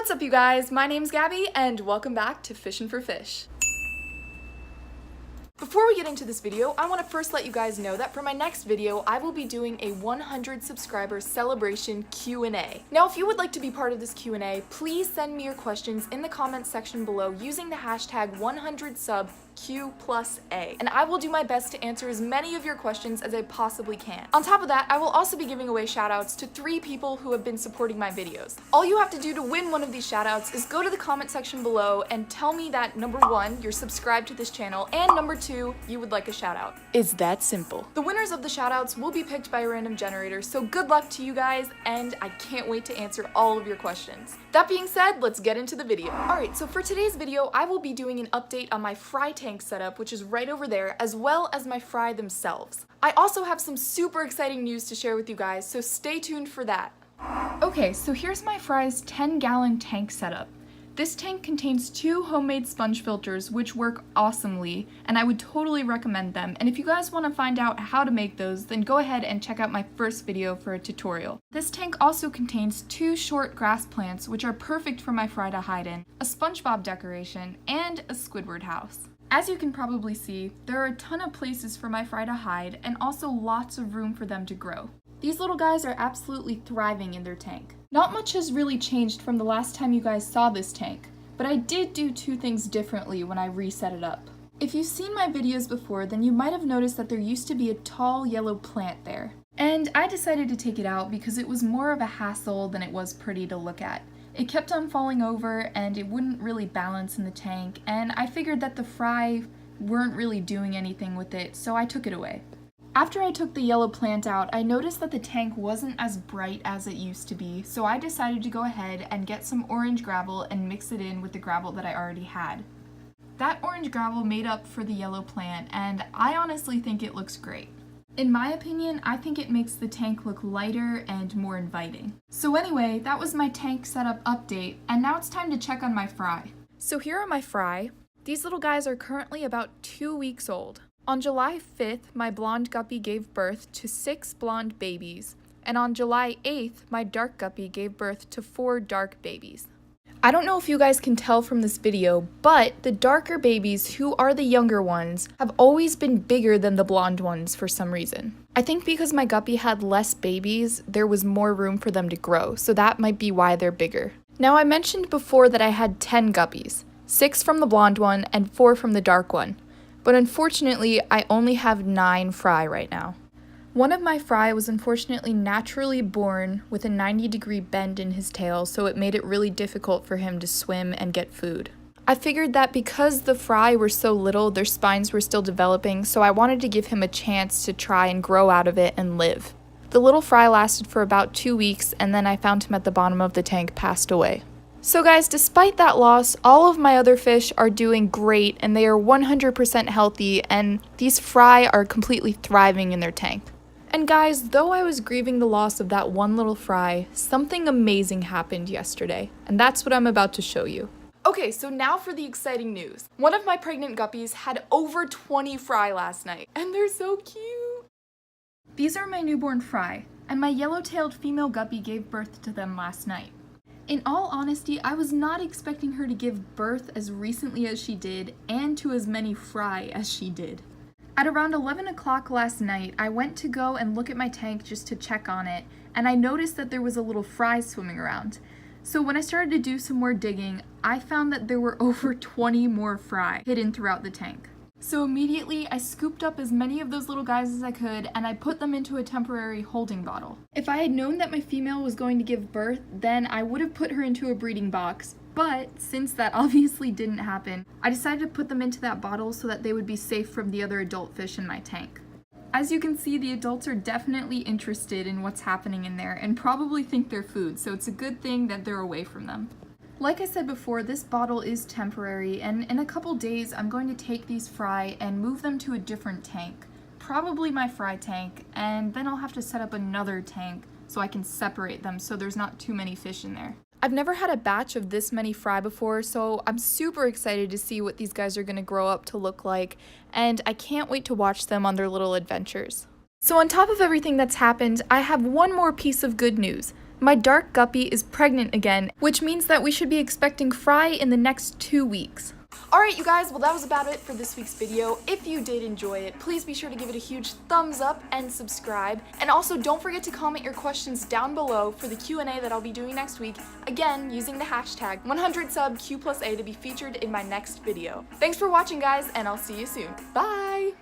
What's up, you guys? My name's Gabby, and welcome back to Fishin' for Fish. Before we get into this video, I want to first let you guys know that for my next video, I will be doing a 100 subscriber celebration Q&A. Now, if you would like to be part of this Q&A, please send me your questions in the comments section below using the hashtag 100subQ+A, and I will do my best to answer as many of your questions as I possibly can. On top of that, I will also be giving away shoutouts to 3 people who have been supporting my videos. All you have to do to win one of these shoutouts is go to the comment section below and tell me that number 1, you're subscribed to this channel, and number 2, you would like a shout out. It's that simple. The winners of the shout outs will be picked by a random generator, so good luck to you guys, and I can't wait to answer all of your questions. That being said, let's get into the video. Alright, so for today's video, I will be doing an update on my fry tank setup, which is right over there, as well as my fry themselves. I also have some super exciting news to share with you guys, so stay tuned for that. Okay, so here's my fry's 10-gallon tank setup. This tank contains 2 homemade sponge filters which work awesomely, and I would totally recommend them. And if you guys want to find out how to make those, then go ahead and check out my first video for a tutorial. This tank also contains 2 short grass plants which are perfect for my fry to hide in, a SpongeBob decoration, and a Squidward house. As you can probably see, there are a ton of places for my fry to hide and also lots of room for them to grow. These little guys are absolutely thriving in their tank. Not much has really changed from the last time you guys saw this tank, but I did do 2 things differently when I reset it up. If you've seen my videos before, then you might have noticed that there used to be a tall yellow plant there. And I decided to take it out because it was more of a hassle than it was pretty to look at. It kept on falling over and it wouldn't really balance in the tank, and I figured that the fry weren't really doing anything with it, so I took it away. After I took the yellow plant out, I noticed that the tank wasn't as bright as it used to be, so I decided to go ahead and get some orange gravel and mix it in with the gravel that I already had. That orange gravel made up for the yellow plant, and I honestly think it looks great. In my opinion, I think it makes the tank look lighter and more inviting. So anyway, that was my tank setup update, and now it's time to check on my fry. So here are my fry. These little guys are currently about 2 weeks old. On July 5th, my blonde guppy gave birth to 6 blonde babies, and on July 8th, my dark guppy gave birth to 4 dark babies. I don't know if you guys can tell from this video, but the darker babies, who are the younger ones, have always been bigger than the blonde ones for some reason. I think because my guppy had less babies, there was more room for them to grow, so that might be why they're bigger. Now, I mentioned before that I had 10 guppies, 6 from the blonde one and 4 from the dark one. But unfortunately, I only have 9 fry right now. One of my fry was unfortunately naturally born with a 90-degree bend in his tail, so it made it really difficult for him to swim and get food. I figured that because the fry were so little, their spines were still developing, so I wanted to give him a chance to try and grow out of it and live. The little fry lasted for about 2 weeks, and then I found him at the bottom of the tank, passed away. So guys, despite that loss, all of my other fish are doing great and they are 100% healthy, and these fry are completely thriving in their tank. And guys, though I was grieving the loss of that one little fry, something amazing happened yesterday, and that's what I'm about to show you. Okay, so now for the exciting news. One of my pregnant guppies had over 20 fry last night, and they're so cute. These are my newborn fry, and my yellow-tailed female guppy gave birth to them last night. In all honesty, I was not expecting her to give birth as recently as she did, and to as many fry as she did. At around 11 o'clock last night, I went to go and look at my tank just to check on it, and I noticed that there was a little fry swimming around. So when I started to do some more digging, I found that there were over 20 more fry hidden throughout the tank. So immediately, I scooped up as many of those little guys as I could, and I put them into a temporary holding bottle. If I had known that my female was going to give birth, then I would have put her into a breeding box, but since that obviously didn't happen, I decided to put them into that bottle so that they would be safe from the other adult fish in my tank. As you can see, the adults are definitely interested in what's happening in there and probably think they're food, so it's a good thing that they're away from them. Like I said before, this bottle is temporary, and in a couple days I'm going to take these fry and move them to a different tank, probably my fry tank, and then I'll have to set up another tank so I can separate them so there's not too many fish in there. I've never had a batch of this many fry before, so I'm super excited to see what these guys are going to grow up to look like, and I can't wait to watch them on their little adventures. So on top of everything that's happened, I have one more piece of good news. My dark guppy is pregnant again, which means that we should be expecting Fry in the next 2 weeks. Alright you guys, well that was about it for this week's video. If you did enjoy it, please be sure to give it a huge thumbs up and subscribe. And also don't forget to comment your questions down below for the Q&A that I'll be doing next week, again using the hashtag 100subQ+A to be featured in my next video. Thanks for watching guys, and I'll see you soon. Bye!